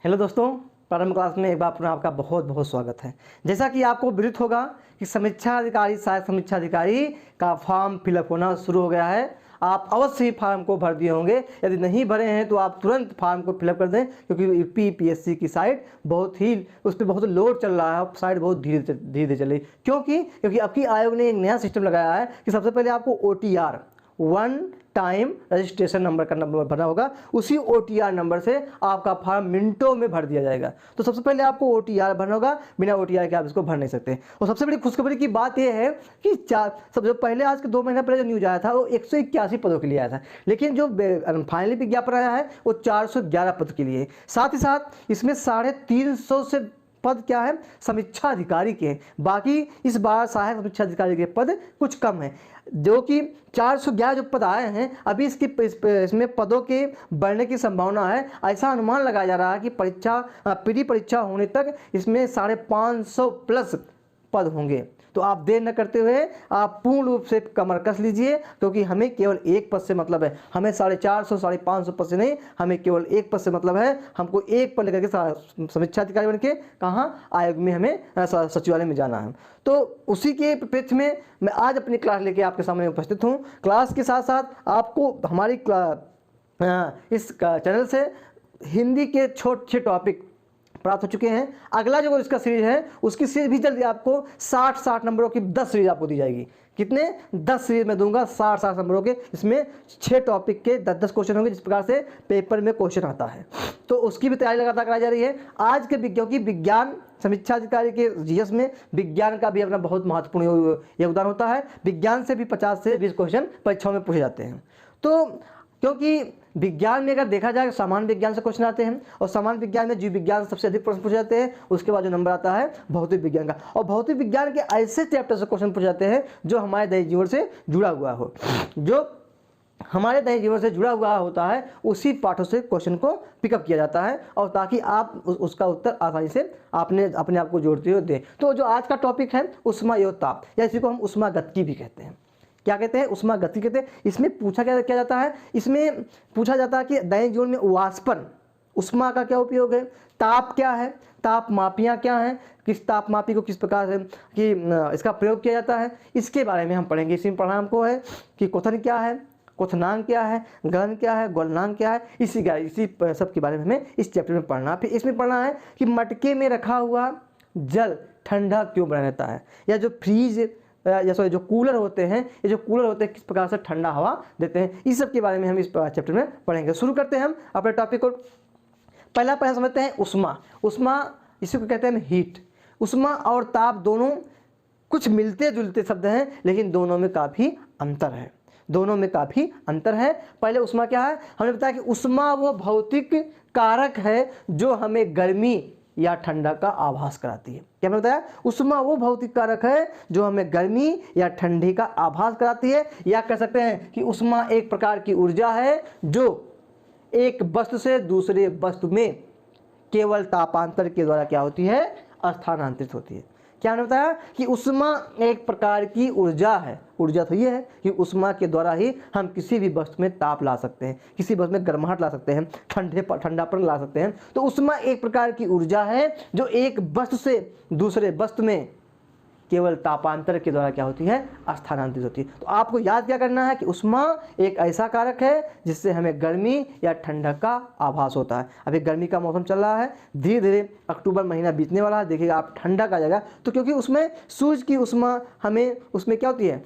Hello दोस्तों, प्रारंभ class में एक बार पुनः आपका बहुत बहुत स्वागत है। जैसा कि आपको विदित होगा कि समीक्षा अधिकारी सहायक समीक्षा अधिकारी का फॉर्म फिलअप होना शुरू हो गया है। आप अवश्य ही फॉर्म को भर दिए होंगे। यदि नहीं भरे हैं तो आप तुरंत फॉर्म को फिलअप कर दें, क्योंकि यूपीपीएससी की साइट उस पर बहुत लोड चल रहा है। साइट बहुत धीरे धीरे चल रही, क्योंकि आपकी आयोग ने एक नया सिस्टम लगाया है कि सबसे पहले आपको OTR one time registration number का नंबर भरना होगा। उसी OTR नंबर से आपका फॉर्म मिनटों में भर दिया जाएगा। तो सबसे पहले आपको OTR भरना होगा, बिना OTR के आप इसको भर नहीं सकते। और सबसे बड़ी खुशखबरी की बात यह है कि जो पहले आज के 2 महीने पहले जो न्यूज आया था वो 181 पदों के लिए आया था, लेकिन जो फाइनली विज्ञापन आया है वो 411 पद के लिए। साथ ही साथ इसमें 350 से पद क्या है, समीक्षा अधिकारी के हैं। बाकी इस बार सहायक समीक्षा अधिकारी के पद कुछ कम है, जो कि 411 जो पद आए हैं। अभी इसमें पदों के बढ़ने की संभावना है। ऐसा अनुमान लगाया जा रहा है कि प्री परीक्षा होने तक इसमें 550 प्लस पद होंगे। तो आप देर न करते हुए आप पूर्ण रूप से कमर कस लीजिए, क्योंकि हमें केवल एक पद से मतलब है। हमें 450 550 पद से नहीं, हमें केवल एक पद से मतलब है। हमको एक पद लेकर के समीक्षा अधिकारी बन के कहाँ आयोग में हमें सचिवालय में जाना है। तो उसी के परिप्रेक्ष्य में मैं आज अपनी क्लास लेके आपके सामने उपस्थित हूँ। क्लास के साथ साथ आपको हमारी इस चैनल से हिंदी के छोटे टॉपिक प्राप्त हो चुके हैं। अगला जो इसका सीरीज है उसकी सीरीज भी जल्दी आपको 60 नंबरों की 10 सीरीज आपको दी जाएगी। कितने 10 सीरीज में दूंगा, 60 नंबरों के। इसमें 6 टॉपिक के 10 क्वेश्चन होंगे, जिस प्रकार से पेपर में क्वेश्चन आता है। तो उसकी भी तैयारी लगातार कराई जा रही है। आज के विज्ञान समीक्षा अधिकारी के GS में विज्ञान का भी अपना बहुत महत्वपूर्ण योगदान होता है। विज्ञान से भी 50 से 20 क्वेश्चन परीक्षाओं में पूछे जाते हैं। तो क्योंकि विज्ञान में अगर देखा जाए सामान्य विज्ञान से क्वेश्चन आते हैं, और सामान्य विज्ञान में जीव विज्ञान सबसे अधिक प्रश्न पूछे जाते हैं। उसके बाद जो नंबर आता है भौतिक विज्ञान का, और भौतिक विज्ञान के ऐसे चैप्टर से क्वेश्चन पूछे जाते हैं जो हमारे दैनिक जीवन से जुड़ा हुआ हो। जो हमारे दैनिक जीवन से जुड़ा हुआ होता है उसी पाठों से क्वेश्चन को पिकअप किया जाता है, और ताकि आप उसका उत्तर आसानी से अपने आप को जोड़ते हुए दें। तो जो आज का टॉपिक है उष्मा एवं ताप, या इसी को हम उष्मा गतिकी भी कहते हैं। क्या कहते हैं? उष्मा गति कहते हैं। इसमें पूछा क्या जाता है, इसमें पूछा जाता है कि दैनिक जीवन में वाष्पन उष्मा का क्या उपयोग है, ताप क्या है, ताप मापियाँ क्या हैं, किस ताप मापी को किस प्रकार से कि इसका प्रयोग किया जाता है, इसके बारे में हम पढ़ेंगे। इसमें पढ़ना हमको है कि क्वथन क्या है, क्वथनांक क्या है, गलन क्या है, गलनांक क्या है, इसी सब के बारे में हमें इस चैप्टर में पढ़ना। फिर इसमें पढ़ना है कि मटके में रखा हुआ जल ठंडा क्यों बना रहता है, या जो फ्रीज या सॉरी जो कूलर होते हैं, ये जो कूलर होते हैं किस प्रकार से ठंडा हवा देते हैं, इस सब के बारे में हम इस चैप्टर में पढ़ेंगे। शुरू करते हैं हम अपने टॉपिक को। पहला समझते हैं उष्मा। उष्मा इसी को कहते हैं हीट। उष्मा और ताप दोनों कुछ मिलते जुलते शब्द हैं, लेकिन दोनों में काफ़ी अंतर है। पहले उष्मा क्या है, हमने बताया कि उष्मा वो भौतिक कारक है जो हमें गर्मी या ठंडा का आभास कराती है। क्या मैंने बताया? उष्मा वो भौतिक कारक है जो हमें गर्मी या ठंडी का आभास कराती है, या कह सकते हैं कि उष्मा एक प्रकार की ऊर्जा है जो एक वस्तु से दूसरे वस्तु में केवल तापांतर के द्वारा क्या होती है, स्थानांतरित होती है। क्या मैंने बताया कि उष्मा एक प्रकार की ऊर्जा है। ऊर्जा तो ये है कि उष्मा के द्वारा ही हम किसी भी वस्तु में ताप ला सकते हैं, किसी वस्तु में गर्माहट ला सकते हैं, ठंडापन ला सकते हैं। तो उष्मा एक प्रकार की ऊर्जा है जो एक वस्तु से दूसरे वस्तु में केवल तापांतर के द्वारा क्या होती है, स्थानांतरित होती है। तो आपको याद क्या करना है कि उष्मा एक ऐसा कारक है जिससे हमें गर्मी या ठंडक का आभास होता है। अभी गर्मी का मौसम चल रहा है, धीरे धीरे अक्टूबर महीना बीतने वाला है, देखिएगा आप ठंडक आ जाएगा। तो क्योंकि उसमें सूर्य की उष्मा हमें उसमें क्या होती है,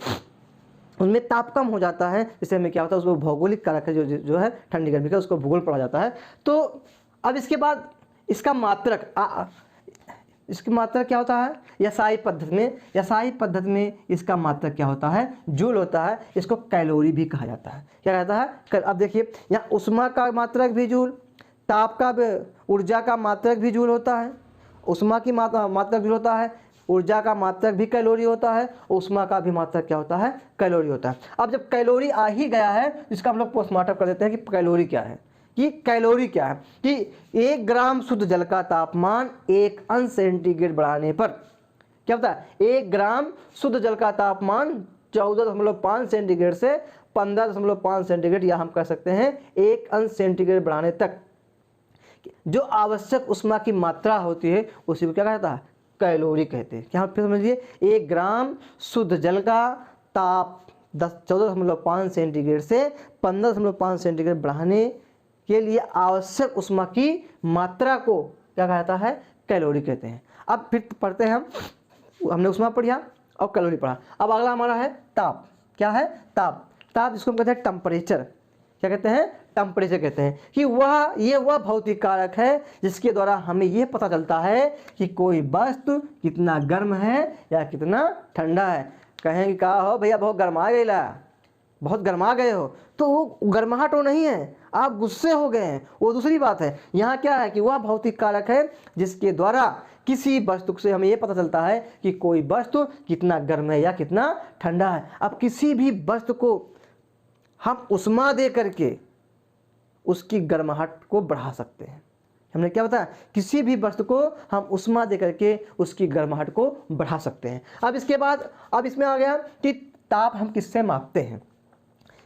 उनमें ताप कम हो जाता है, जिससे हमें क्या होता है, उसको भौगोलिक कारक है जो है ठंडी गर्मी का, उसको भूगोल पढ़ा जाता है। तो अब इसके बाद इसका इसकी मात्रक क्या होता है, यसाई पद्धति में इसका मात्रक क्या होता है, जूल होता है। इसको कैलोरी भी कहा जाता है। क्या कहता है? अब देखिए यहाँ उष्मा का मात्रक भी जूल, ताप का ऊर्जा का मात्रक भी जूल होता है, उष्मा की मात्रक जूल होता है, ऊर्जा का मात्रक भी कैलोरी होता है, उष्मा का भी मात्रक क्या होता है, कैलोरी होता है। अब जब कैलोरी आ ही गया है, इसका हम लोग पोस्टमार्टम कर देते हैं कि कैलोरी क्या है। कि 1 ग्राम शुद्ध जल का तापमान 1 अंश सेंटीग्रेड बढ़ाने पर क्या होता है, 1 ग्राम शुद्ध जल का तापमान 14.5 सेंटीग्रेड से 15.5 सेंटीग्रेड, या हम कह सकते हैं 1 अंश सेंटीग्रेड बढ़ाने तक जो आवश्यक उष्मा की मात्रा होती है उसी को क्या कहता है, कैलोरी कहते हैं। क्या फिर समझिए, 1 ग्राम शुद्ध जल का ताप 14.5 सेंटीग्रेड से 15.5 सेंटीग्रेड बढ़ाने के लिए आवश्यक उष्मा की मात्रा को क्या कहता है, कैलोरी कहते हैं। अब फिर पढ़ते हैं हमने उष्मा पढ़ा और कैलोरी पढ़ा। अब अगला हमारा है ताप। क्या है, ताप। ताप जिसको हम कहते हैं टेम्परेचर। क्या कहते हैं, टेम्परेचर कहते हैं कि वह भौतिक कारक है जिसके द्वारा हमें यह पता चलता है कि कोई वस्तु कितना गर्म है या कितना ठंडा है। कहेंगे कहा हो भैया बहुत गर्मा गया, बहुत गर्मा गए हो, तो वो गर्माहट वो नहीं है, आप गुस्से हो गए हैं, वो दूसरी बात है। यहाँ क्या है कि वह भौतिक कारक है जिसके द्वारा किसी वस्तु से हमें ये पता चलता है कि कोई वस्तु कितना गर्म है या कितना ठंडा है। अब किसी भी वस्तु को हम उष्मा दे करके उसकी गर्माहट को बढ़ा सकते हैं। हमने क्या बताया, किसी भी वस्तु को हम उष्मा दे करके उसकी गर्माहट को बढ़ा सकते हैं। अब इसके बाद अब इसमें आ गया कि ताप हम किससे मापते हैं,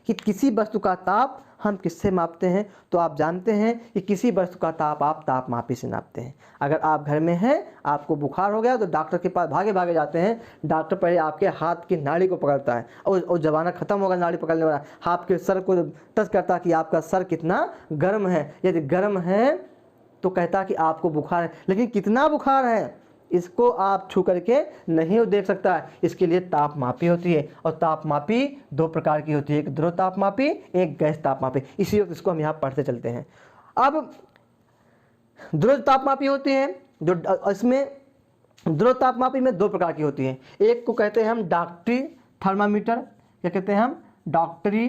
कि किसी वस्तु का ताप हम किससे मापते हैं। तो आप जानते हैं कि किसी वस्तु का ताप आप तापमापी से नापते हैं। अगर आप घर में हैं, आपको बुखार हो गया तो डॉक्टर के पास भागे भागे जाते हैं। डॉक्टर पहले आपके हाथ की नाड़ी को पकड़ता है और जमाना खत्म होगा नाड़ी पकड़ने वाला, आपके सर को टच करता है कि आपका सर कितना गर्म है। यदि गर्म है तो कहता कि आपको बुखार है, लेकिन कितना बुखार है इसको आप छू करके नहीं देख सकता है। इसके लिए तापमापी होती है, और तापमापी 2 प्रकार की होती है, एक ध्रुव तापमापी, एक गैस तापमापी। इसी वक्त इसको हम यहाँ पढ़ते चलते हैं। अब ध्रुव तापमापी होती है जो इसमें ध्रुव तापमापी में 2 प्रकार की होती है। एक को कहते हैं हम डॉक्टरी थर्मामीटर, क्या कहते हैं हम, डॉक्टरी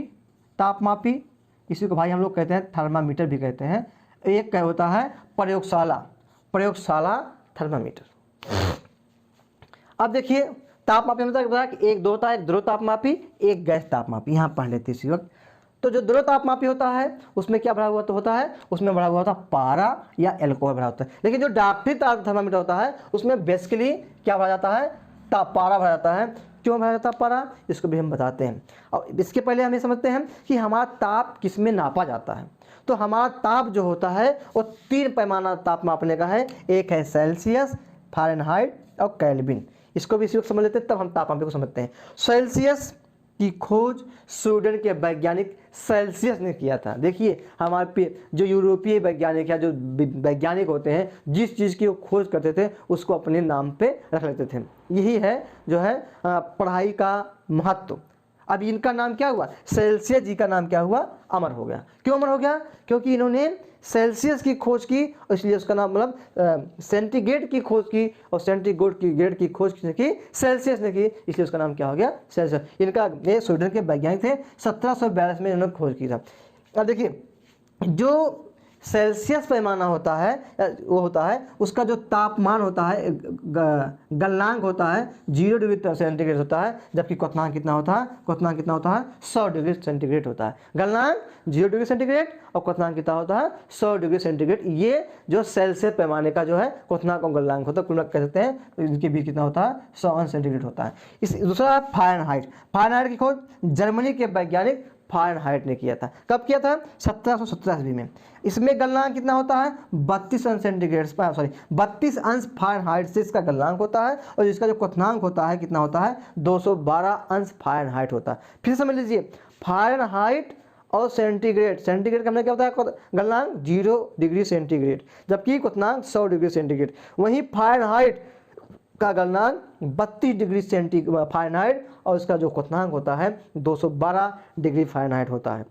तापमापी, इसी को भाई हम लोग कहते हैं थर्मामीटर भी कहते हैं। एक क्या होता है प्रयोगशाला थर्मामीटर। अब देखिए तापमापी में बताया कि एक दो होता है, एक ध्रुव तापमापी, एक गैस तापमापी। यहाँ पढ़ लेते इसी वक्त। तो जो ध्रुव तापमापी होता है उसमें क्या भरा हुआ तो होता है, उसमें भरा हुआ होता है पारा या एल्कोहल भरा होता है। लेकिन जो डॉक्टरी थर्मामीटर होता है उसमें बेसिकली क्या भरा जाता है, पारा भरा जाता है। क्यों भरा जाता है पारा, इसको भी हम बताते हैं। और इसके पहले हम ये समझते हैं कि हमारा ताप किस में नापा जाता है। तो हमारा ताप जो होता है वो 3 पैमाना ताप मापने का है। एक है सेल्सियस, फ़ारेनहाइट और केल्विन। इसको भी इसी वक्त समझ लेते हैं, तब हम तापमापी को समझते हैं। सेल्सियस की खोज स्वीडन के वैज्ञानिक सेल्सियस ने किया था। देखिए हमारे जो यूरोपीय वैज्ञानिक या जो वैज्ञानिक होते हैं, जिस चीज़ की वो खोज करते थे उसको अपने नाम पे रख लेते थे। यही है जो है पढ़ाई का महत्व। अब इनका नाम क्या हुआ, सेल्सियस जी का नाम क्या हुआ, अमर हो गया। क्यों अमर हो गया, क्योंकि इन्होंने सेल्सियस की खोज की, इसलिए उसका नाम मतलब सेंटीग्रेड की खोज की, और सेंटीग्रेड की खोज किसने की, सेल्सियस ने की, इसलिए उसका नाम क्या हो गया, सेल्सियस। इनका ये स्वीडन के वैज्ञानिक थे, 1742 में इन्होंने खोज की था। अब देखिए जो सेल्सियस पैमाना होता है वो होता है उसका जो तापमान होता है, गलनांक होता है 0 डिग्री सेंटीग्रेड होता है, जबकि क्वथनांक कितना होता है, क्वथनांक कितना होता है 100 डिग्री सेंटीग्रेड होता है। गलनांक 0 डिग्री सेंटीग्रेड और क्वथनांक कितना होता है 100 डिग्री सेंटीग्रेड। ये जो सेल्सियस पैमाने का जो है क्वथनांक और गलनांक होता है, कुल कह सकते हैं, तो इनके बीच कितना होता है 100 सेंटीग्रेड होता है। इस दूसरा है फ़ारेनहाइट। फ़ारेनहाइट की खोज जर्मनी के वैज्ञानिक फ़ारेनहाइट ने किया था। कब किया था, 1770 ईस्वी में। इसमें गलनांक कितना होता है 32 अंश सेंटीग्रेड, 32 अंश फ़ारेनहाइट से इसका गलनांक होता है, और इसका जो क्वथनांक होता है कितना होता है 212 अंश फ़ारेनहाइट होता है। फिर समझ लीजिए फ़ारेनहाइट और सेंटीग्रेड, सेंटीग्रेड का हमने क्या होता है गलनांक 0 डिग्री सेंटीग्रेड, जबकि क्वथनांक 100 डिग्री सेंटीग्रेड। वहीं फ़ारेनहाइट का गलनांक 32 डिग्री फ़ारेनहाइट, और इसका जो क्वथनांक होता है 212 डिग्री फ़ारेनहाइट होता है।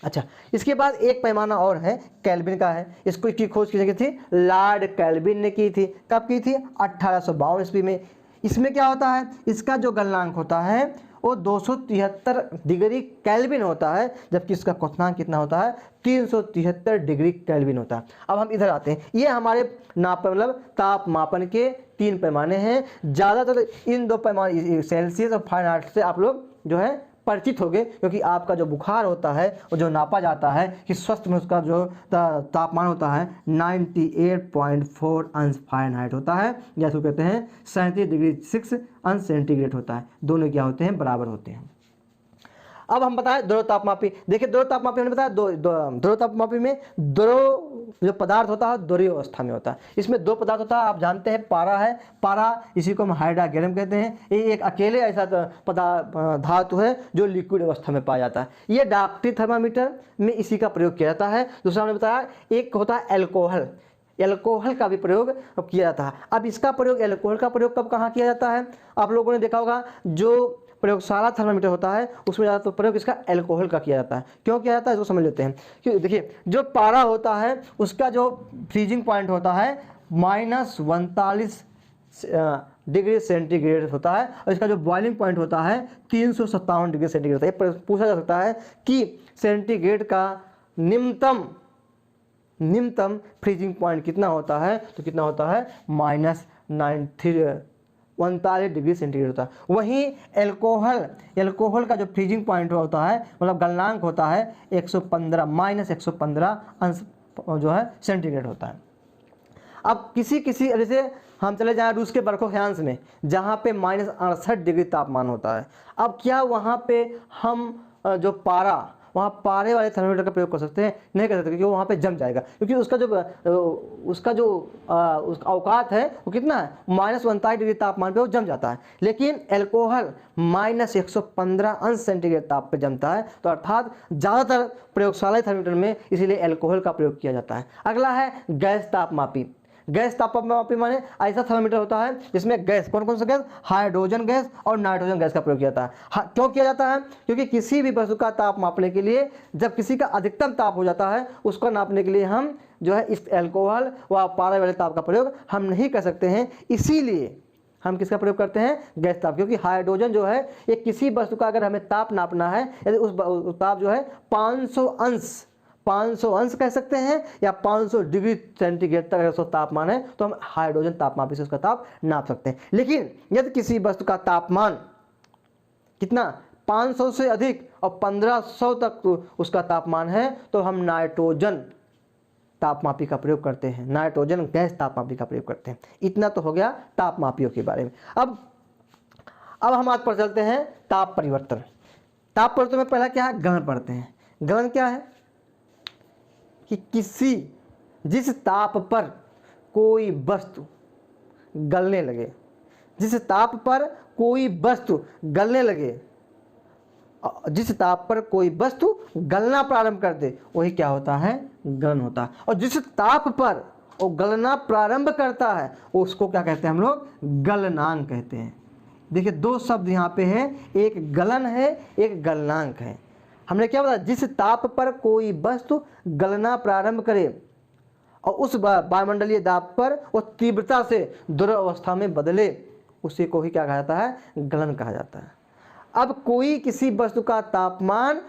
अच्छा, इसके बाद एक पैमाना और है, केल्विन का है। इसको की खोज की थी लॉर्ड केल्विन ने की थी। कब की थी, 1852 ईस्वी में। इसमें क्या होता है, इसका जो गलनांक होता है वो 273 डिग्री केल्विन होता है, जबकि इसका क्वथनांक कितना होता है 373 डिग्री केल्विन होता है। अब हम इधर आते हैं, ये हमारे मतलब ताप मापन के 3 पैमाने हैं। ज़्यादातर इन 2 पैमाने सेल्सियस और फ़ारेनहाइट से आप लोग जो है परिचित हो गए, क्योंकि आपका जो बुखार होता है वो जो नापा जाता है कि स्वस्थ में उसका जो तापमान होता है 98.4 अंश फ़ारेनहाइट होता है, या इसको कहते हैं 37 डिग्री 6 अंश सेंटीग्रेड होता है। दोनों क्या होते हैं, बराबर होते हैं। अब हम बताएं द्रव तापमापी। देखिए द्रव तापमापी हमने बताया द्रव तापमापी में द्रव जो पदार्थ होता है द्रवीय अवस्था में होता है। इसमें दो पदार्थ होता है, आप जानते हैं पारा है, पारा इसी को हम हाइड्रोगेनम कहते हैं। ये एक अकेले ऐसा धातु है जो लिक्विड अवस्था में पाया जाता है। ये डाक्टी थर्मामीटर में इसी का प्रयोग किया जाता है। दूसरा हमने बताया एक होता है एल्कोहल, एल्कोहल का भी प्रयोग किया जाता है। अब इसका प्रयोग, एल्कोहल का प्रयोग कब कहाँ किया जाता है? आप लोगों ने देखा होगा जो प्रयोगशाला थर्मामीटर होता है उसमें ज़्यादातर प्रयोग इसका एल्कोहल का किया जाता है। क्यों किया जाता है इसको समझ लेते हैं। क्योंकि देखिए जो पारा होता है उसका जो फ्रीजिंग पॉइंट होता है -41 डिग्री सेंटीग्रेड होता है, और इसका जो बॉइलिंग पॉइंट होता है 357 डिग्री सेंटीग्रेड होता है। ये पूछा जा सकता है कि सेंटीग्रेड का निम्नतम फ्रीजिंग पॉइंट कितना होता है, तो कितना होता है -39 डिग्री सेंटीग्रेड होता है। वहीं एल्कोहल का जो फ्रीजिंग पॉइंट होता है मतलब गलनांक होता है 115 अंश जो है सेंटीग्रेड होता है। अब किसी जैसे हम चले जाएं रूस के बर्फाख्यांश में जहाँ पे -68 डिग्री तापमान होता है। अब क्या वहाँ पे हम जो वहाँ पारे वाले थर्मामीटर का प्रयोग कर सकते हैं? नहीं कर सकते, क्योंकि वहाँ पे जम जाएगा, क्योंकि उसका जो औकात है वो कितना है, -39 डिग्री तापमान पे वो जम जाता है। लेकिन एल्कोहल -115 अंश सेंटीग्रेड ताप पे जमता है, तो अर्थात ज़्यादातर प्रयोगशाला थर्मामीटर में इसीलिए एल्कोहल का प्रयोग किया जाता है। अगला है गैस तापमापी। गैस तापमापी माने ऐसा थर्मामीटर होता है जिसमें गैस, कौन कौन सा गैस, हाइड्रोजन गैस और नाइट्रोजन गैस का प्रयोग किया जाता है। क्यों किया जाता है? क्योंकि किसी भी वस्तु का ताप मापने के लिए जब किसी का अधिकतम ताप हो जाता है उसको नापने के लिए हम जो है इस एल्कोहल व पारा वाले ताप का प्रयोग हम नहीं कर सकते हैं। इसीलिए हम किसका प्रयोग करते हैं? गैस ताप। क्योंकि हाइड्रोजन जो है ये किसी वस्तु का अगर हमें ताप नापना है, यदि उस ताप जो है 500 अंश कह सकते हैं या 500 डिग्री सेंटीग्रेड तक अगर उसका तापमान है तो हम हाइड्रोजन तापमापी से उसका ताप नाप सकते हैं। लेकिन यदि किसी वस्तु का तापमान कितना 500 से अधिक और 1500 तक उसका तापमान है तो हम नाइट्रोजन तापमापी का प्रयोग करते हैं, नाइट्रोजन गैस तापमापी का प्रयोग करते हैं। इतना तो हो गया तापमापियों के बारे में। अब हम आज पर चलते हैं ताप परिवर्तन। ताप परिवर्तन में पहला क्या है, गलन पढ़ते हैं। गलन क्या है कि जिस ताप पर कोई वस्तु गलने लगे, जिस ताप पर कोई वस्तु गलने लगे, जिस ताप पर कोई वस्तु गलना प्रारंभ कर दे वही क्या होता है, गलन होता है। और जिस ताप पर वो गलना प्रारंभ करता है उसको क्या कहते हैं हम लोग, गलनांक कहते हैं। देखिए दो शब्द यहाँ पे है, एक गलन है एक गलनांक है। हमने क्या बताया, जिस ताप पर कोई वस्तु गलना प्रारंभ करे और उस वायुमंडलीय दाब पर वो तीव्रता से द्रव अवस्था में बदले उसी को ही क्या कहा जाता है, गलन कहा जाता है। अब कोई किसी वस्तु का तापमान,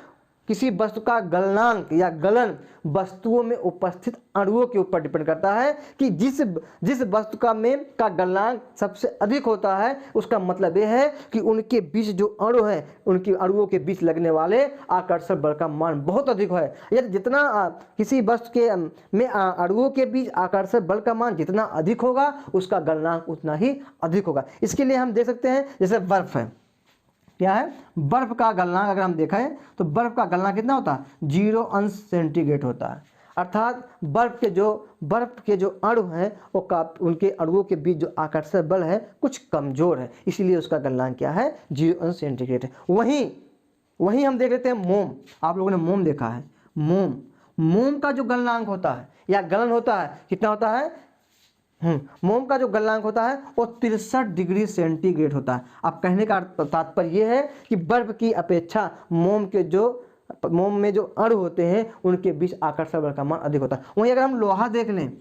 किसी वस्तु का गलनांक या गलन वस्तुओं में उपस्थित अणुओं के ऊपर डिपेंड करता है कि जिस वस्तु का गलनांक सबसे अधिक होता है उसका मतलब यह है कि उनके बीच जो अणु है, उनके अणुओं के बीच लगने वाले आकर्षण बल का मान बहुत अधिक है। यदि जितना किसी वस्तु के में अणुओं के बीच आकर्षण बल का मान जितना अधिक होगा उसका गलनांक उतना ही अधिक होगा। इसके लिए हम देख सकते हैं जैसे बर्फ है, क्या है, बर्फ का गलनांक अगर हम देखें तो बर्फ का गलनांक कितना होता है, 0 अंश सेंटीग्रेड होता है। अर्थात बर्फ के जो अणु हैं वो उनके अणुओं के बीच जो आकर्षण बल है कुछ कमजोर है, इसीलिए उसका गलनांक क्या है, 0 अंश सेंटीग्रेड है। वहीं हम देख लेते हैं मोम। आप लोगों ने मोम देखा है, मोम का जो गलनांक होता है या गलन होता है कितना होता है, मोम का जो गलनांक होता है वो 63 डिग्री सेंटीग्रेड होता है। अब कहने का तात्पर्य यह है कि बर्फ की अपेक्षा मोम में जो अणु होते हैं उनके बीच आकर्षण बल का मान अधिक होता है। वहीं अगर हम लोहा देख लें,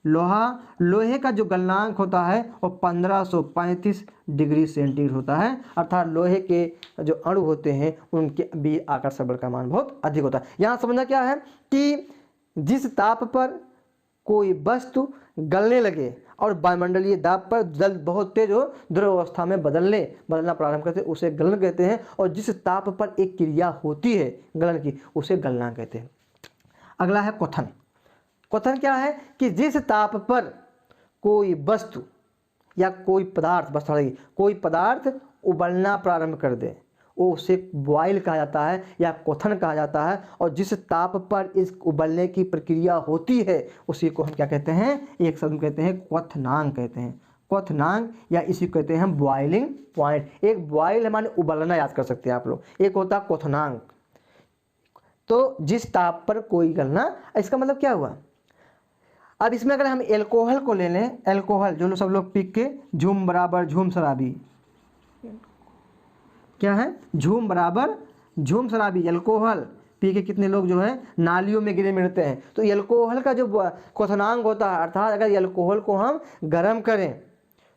लोहे का जो गलनांक होता है वो 1535 डिग्री सेंटीग्रेड होता है। अर्थात लोहे के जो अणु होते हैं उनके बीच आकर्षण बल का मान बहुत अधिक होता है। यहाँ समझना क्या है कि जिस ताप पर कोई वस्तु गलने लगे और वायुमंडलीय दाब पर जल बहुत तेज हो, द्रव अवस्था में बदलना प्रारंभ करते उसे गलन कहते हैं। और जिस ताप पर एक क्रिया होती है गलन की उसे गलनांक कहते हैं। अगला है क्वथन। क्वथन क्या है कि जिस ताप पर कोई वस्तु या कोई पदार्थ उबलना प्रारंभ कर दे वो उसे बॉयल कहा जाता है या क्वथन कहा जाता है। और जिस ताप पर इस उबलने की प्रक्रिया होती है उसी को हम क्या कहते हैं, एक शब्द कहते हैं क्वथनांक कहते हैं, क्वथनांक, या इसी को कहते हैं बॉइलिंग पॉइंट। एक बॉयल है माने उबलना, याद कर सकते हैं आप लोग, एक होता है क्वथनांक। तो जिस ताप पर कोई गलना, इसका मतलब क्या हुआ। अब इसमें अगर हम एल्कोहल को ले लें, एल्कोहल जो सब लोग पी के झूम बराबर झूम शराबी, क्या है, झूम बराबर झूम शराबी, एल्कोहल पी के कितने लोग जो है नालियों में गिरे मिलते हैं। तो एल्कोहल का जो क्वथनांक होता है, अर्थात अगर एल्कोहल को हम गर्म करें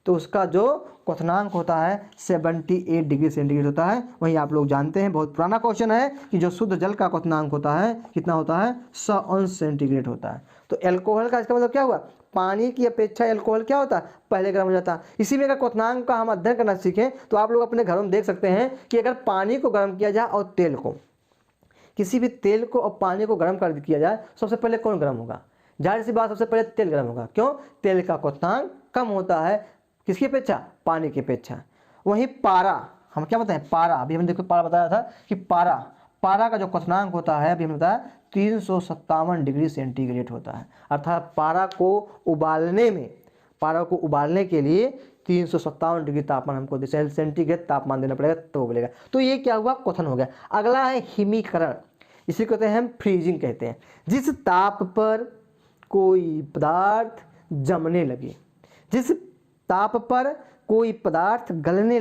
तो उसका जो क्वथनांक होता है 78 डिग्री सेंटीग्रेड होता है। वहीं आप लोग जानते हैं, बहुत पुराना क्वेश्चन है, कि जो शुद्ध जल का क्वथनांक होता है कितना होता है, 100 अंश सेंटीग्रेड होता है। तो एल्कोहल का इसका मतलब क्या हुआ, पानी की अपेक्षा एल्कोहल क्या होता है, पहले गर्म हो जाता है। इसी में अगर क्वथनांक का हम अध्ययन करना सीखें तो आप लोग अपने घरों में देख सकते हैं कि अगर पानी को गर्म किया जाए और तेल को, किसी भी तेल को और पानी को गर्म कर किया जाए, सबसे पहले कौन गर्म होगा, जाहिर सी बात सबसे पहले तेल गर्म होगा। क्यों, तेल का क्वथनांक कम होता है किसकी अपेक्षा, पानी की अपेक्षा। वहीं पारा, हम क्या बताएं, पारा, अभी हमने देखो पारा बताया था कि पारा का जो क्वथनांक होता है अभी हमने बताया 357 डिग्री सेंटीग्रेड होता है। अर्थात पारा को उबालने के लिए 357 डिग्री तापमान हमको सेंटीग्रेड तापमान देना पड़ेगा तो उबलेगा। तो ये क्या हुआ, क्वथन हो गया। अगला है हिमीकरण, इसी को कहते हैं हम फ्रीजिंग कहते हैं। जिस ताप पर कोई पदार्थ जमने लगे, जिस ताप पर कोई पदार्थ जमने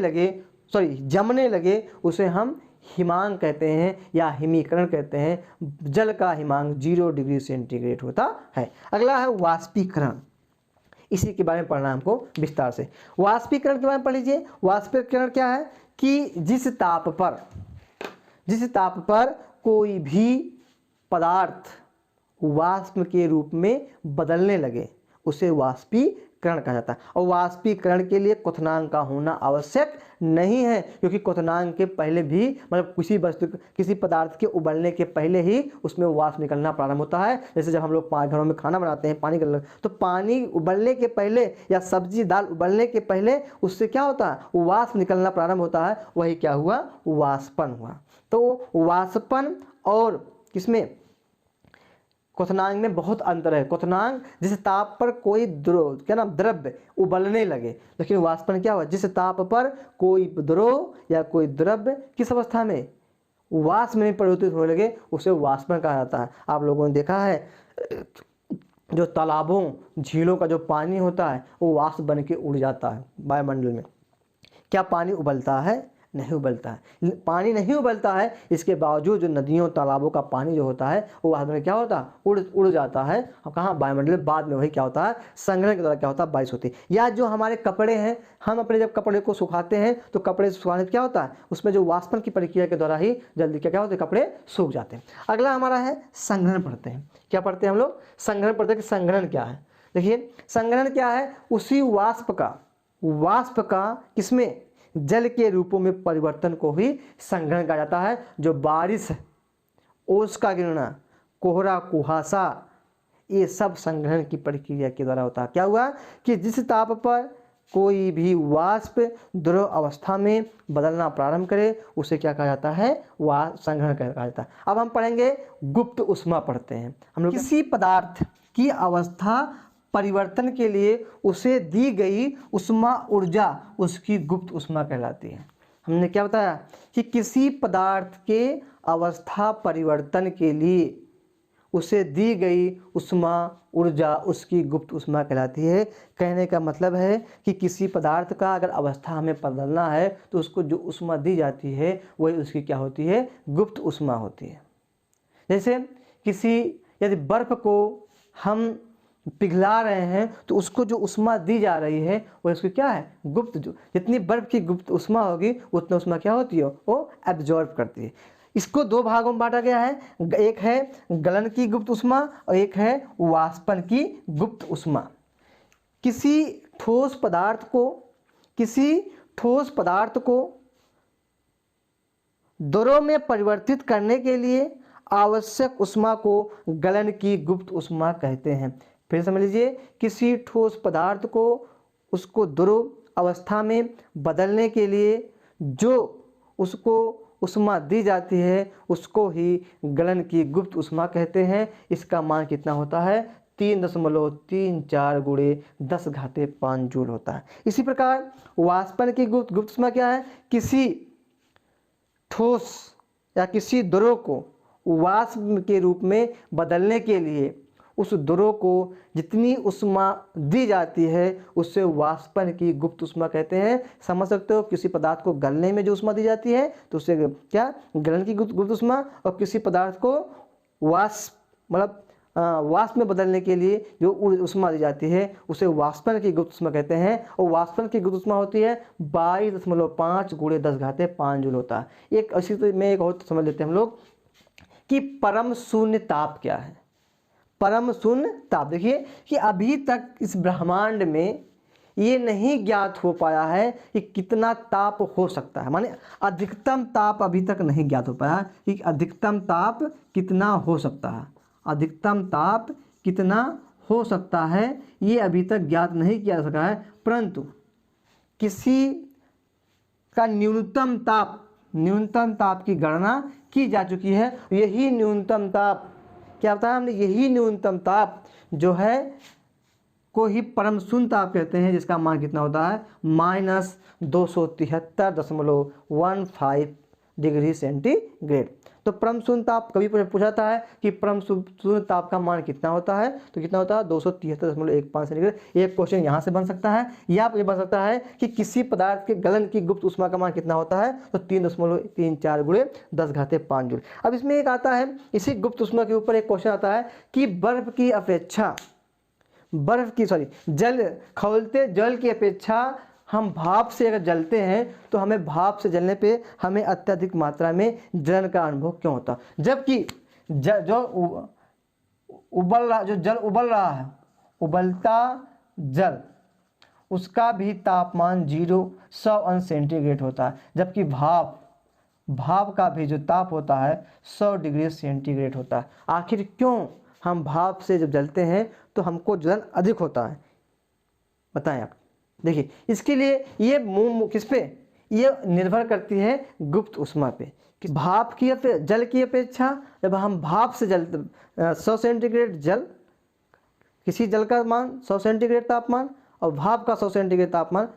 लगे उसे हम हिमांक कहते हैं या हिमीकरण कहते हैं। जल का हिमांक 0 डिग्री सेंटीग्रेड होता है। अगला है वाष्पीकरण, इसी के बारे में पढ़ना हमको विस्तार से। वाष्पीकरण के बारे में पढ़ लीजिए। वाष्पीकरण क्या है कि जिस ताप पर कोई भी पदार्थ वाष्प के रूप में बदलने लगे उसे वाष्पीकरण कहा जाता है। और वाष्पीकरण के लिए क्वथनांक का होना आवश्यक नहीं है, क्योंकि क्वथनांक के पहले भी, मतलब किसी पदार्थ के उबलने के पहले ही उसमें वाष्प निकलना प्रारंभ होता है। जैसे जब हम लोग घरों में खाना बनाते हैं, पानी तो पानी उबलने के पहले या सब्जी दाल उबलने के पहले उससे क्या होता है, वाष्प निकलना प्रारंभ होता है। वही क्या हुआ, वाष्पन हुआ। तो वाष्पन और किसमें, क्वथनांक में बहुत अंतर है। क्वथनांक जिस ताप पर कोई द्रव्य उबलने लगे, लेकिन वाष्पन क्या हुआ, जिस ताप पर कोई द्रव या कोई द्रव्य किस अवस्था में, वाष्प में परिवर्तित होने लगे उसे वाष्पन कहा जाता है। आप लोगों ने देखा है जो तालाबों झीलों का जो पानी होता है वो वाष्प बन के उड़ जाता है वायुमंडल में। क्या पानी उबलता है, नहीं उबलता है। पानी नहीं उबलता है, इसके बावजूद जो नदियों तालाबों का पानी जो होता है वो वास्तव में क्या होता है, उड़ जाता है। और कहाँ, वायुमंडल में। बाद में वही क्या होता है, संग्रहण के द्वारा क्या होता है, बारिश होती है। या जो हमारे कपड़े हैं, हम अपने जब कपड़े को सुखाते हैं तो कपड़े सुखाने क्या होता है, उसमें जो वाष्पन की प्रक्रिया के द्वारा ही जल्दी क्या होता है, कपड़े सूख जाते हैं। अगला हमारा है संग्रहण पढ़ते हैं। क्या पढ़ते हैं हम लोग, संग्रहण पढ़ते हैं कि संग्रहण क्या है। देखिए संग्रहण क्या है, उसी वाष्प का किसमें, जल के रूपों में परिवर्तन को ही संग्रहण कहा जाता है। जो बारिश, ओस का गिरना, कोहरा, कुहासा, ये सब संग्रहण की प्रक्रिया के द्वारा होता है। क्या हुआ कि जिस ताप पर कोई भी वाष्प द्रव अवस्था में बदलना प्रारंभ करे उसे क्या कहा जाता है, वह संग्रहण कहा जाता है। अब हम पढ़ेंगे गुप्त उष्मा पढ़ते हैं हम लोग। किसी पदार्थ की अवस्था परिवर्तन के लिए उसे दी गई उष्मा ऊर्जा उसकी गुप्त उष्मा कहलाती है। हमने क्या बताया कि किसी पदार्थ के अवस्था परिवर्तन के लिए उसे दी गई उष्मा ऊर्जा उसकी गुप्त उष्मा कहलाती है। कहने का मतलब है कि किसी पदार्थ का अगर अवस्था हमें बदलना है तो उसको जो उष्मा दी जाती है वही उसकी क्या होती है, गुप्त उष्मा होती है। जैसे यदि बर्फ़ को हम पिघला रहे हैं तो उसको जो उष्मा दी जा रही है वो उसकी क्या है, गुप्त। जो जितनी बर्फ की गुप्त उष्मा होगी उतना उष्मा क्या होती है, वो एब्जॉर्ब करती है। इसको दो भागों में बांटा गया है, एक है गलन की गुप्त उष्मा और एक है वाष्पन की गुप्त उष्मा। किसी ठोस पदार्थ को द्रव में परिवर्तित करने के लिए आवश्यक उष्मा को गलन की गुप्त उष्मा कहते हैं। फिर समझ लीजिए, किसी ठोस पदार्थ को उसको द्रव अवस्था में बदलने के लिए जो उसको ऊष्मा दी जाती है उसको ही गलन की गुप्त ऊष्मा कहते हैं। इसका मान कितना होता है 3.34 गुणे 10⁵ जूल होता है। इसी प्रकार वाष्पन की गुप्त ऊष्मा क्या है, किसी ठोस या किसी द्रव को वाष्प के रूप में बदलने के लिए उस द्रव को जितनी ऊष्मा दी जाती है उससे वाष्पन की गुप्त ऊष्मा कहते हैं। समझ सकते हो, किसी पदार्थ को गलने में जो ऊष्मा दी जाती है तो उससे क्या गलन की गुप्त ऊष्मा, और किसी पदार्थ को वाष्प मतलब वाष्प में बदलने के लिए जो ऊष्मा दी जाती है उसे वाष्पन की गुप्त ऊष्मा कहते हैं। और वाष्पन की गुप्त ऊष्मा होती है 22.5 गुणे 10⁵ जूल होता है। एक इसी तरह में एक और समझ लेते हैं हम लोग कि परम शून्य ताप क्या है। परम शून्य ताप, देखिए कि अभी तक इस ब्रह्मांड में ये नहीं ज्ञात हो पाया है कि कितना ताप हो सकता है, माने अधिकतम ताप अभी तक नहीं ज्ञात हो पाया कि अधिकतम ताप कितना हो सकता है। अधिकतम ताप कितना हो सकता है ये अभी तक ज्ञात नहीं किया जा सका है, परंतु किसी का न्यूनतम ताप की गणना की जा चुकी है। यही न्यूनतम ताप क्या बताया हमने, यही न्यूनतम ताप जो है को ही परम शून्य ताप कहते हैं, जिसका मान कितना होता है -273.15 डिग्री सेंटीग्रेड। तो परम शून्य ताप कभी पूछा जाता है कि परम शून्य ताप का मान कितना होता है, तो कितना होता है 273.15 सेंटीग्रेड। एक क्वेश्चन यहाँ से बन सकता है, या ये बन सकता है कि किसी पदार्थ के गलन की गुप्त ऊष्मा का मान कितना होता है, तो 3.34 गुणे 10⁵ जूल। अब इसमें एक आता है, इसी गुप्त ऊष्मा के ऊपर एक क्वेश्चन आता है कि खौलते जल की अपेक्षा हम भाप से अगर जलते हैं तो हमें भाप से जलने पे हमें अत्यधिक मात्रा में जलन का अनुभव क्यों होता, जबकि जो जल उबल रहा है, उबलता जल उसका भी तापमान 100 अंश सेंटीग्रेड होता है, जबकि भाप का भी जो ताप होता है 100 डिग्री सेंटीग्रेड होता है। आखिर क्यों हम भाप से जब जलते हैं तो हमको जलन अधिक होता है, बताएं आप। देखिए इसके लिए ये किस पे ये निर्भर करती है गुप्त ऊष्मा पे, कि भाप की जल की अपेक्षा जब हम भाप से जलते 100 सेंटीग्रेड जल, किसी जल का मान 100 सेंटीग्रेड तापमान और भाप का 100 सेंटीग्रेड तापमान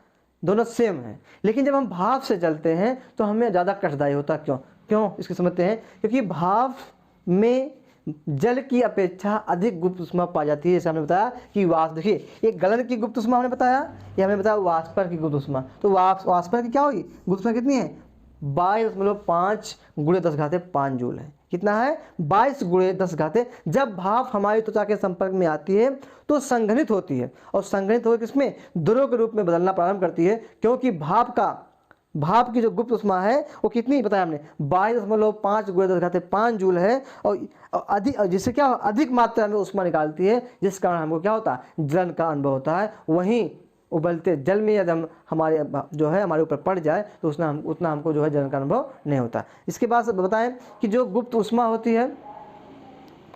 दोनों सेम है, लेकिन जब हम भाप से जलते हैं तो हमें ज़्यादा कष्टदायी होता। क्यों इसको समझते हैं, क्योंकि भाप में जल की अपेक्षा अधिक गुप्त ऊष्मा पाई जाती है। जैसे हमने बताया कि वाष्प, देखिए एक गलन की गुप्त ऊष्मा हमने बताया, ये हमने बताया वाष्पन की गुप्त ऊष्मा। तो वाष्पन की क्या होगी गुप्त ऊष्मा कितनी है 22.5 गुणे 10⁵ जूल है। कितना है 22 गुणे 10⁵। जब भाप हमारी त्वचा के संपर्क में आती है तो संघनित होती है, और संघनित होकर किसमें द्रव के रूप में बदलना प्रारंभ करती है, क्योंकि भाप की जो गुप्त ऊष्मा है वो कितनी बताया हमने 22.5 गुणे 10⁵ जूल है, और अधिक जिससे क्या अधिक मात्रा में ऊष्मा निकालती है, जिस कारण हमको क्या होता है जलन का अनुभव होता है। वहीं उबलते जल में यदि हम हमारे जो है हमारे ऊपर पड़ जाए तो उतना हमको जो है जलन का अनुभव नहीं होता। इसके बाद बताएं कि जो गुप्त ऊष्मा होती है,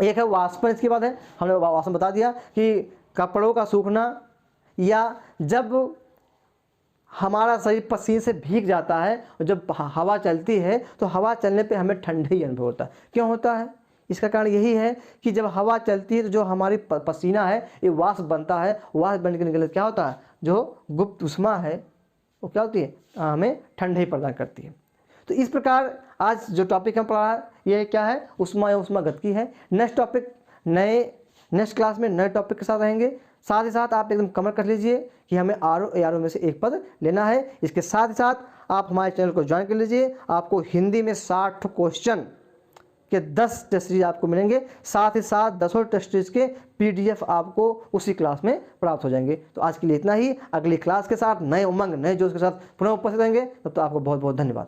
एक है वाष्पन। इसके बाद है हमने वाष्पन बता दिया कि कपड़ों का सूखना, या जब हमारा शरीर पसीने से भीग जाता है और जब हवा चलती है तो हवा चलने पे हमें ठंडी अनुभव होता है। क्यों होता है, इसका कारण यही है कि जब हवा चलती है तो जो हमारी पसीना है ये वाष्प बनता है, वाष्प बनने के निकल क्या होता है जो गुप्त ऊष्मा है वो क्या होती है हमें ठंडी प्रदान करती है। तो इस प्रकार आज जो टॉपिक हम पढ़ा है ये क्या है ऊष्मा या ऊष्मागतिकी है। नेक्स्ट क्लास में नए टॉपिक के साथ रहेंगे। साथ ही साथ आप एकदम कमेंट कर लीजिए कि हमें आर में से एक पद लेना है। इसके साथ ही साथ आप हमारे चैनल को ज्वाइन कर लीजिए। आपको हिंदी में 60 क्वेश्चन के 10 टेस्ट सीरीज आपको मिलेंगे, साथ ही साथ 10 टेस्ट सीरीज के PDF आपको उसी क्लास में प्राप्त हो जाएंगे। तो आज के लिए इतना ही। अगली क्लास के साथ नए उमंग नए जोश के साथ पुनः उपस्थित रहेंगे। तब तो आपको बहुत बहुत धन्यवाद।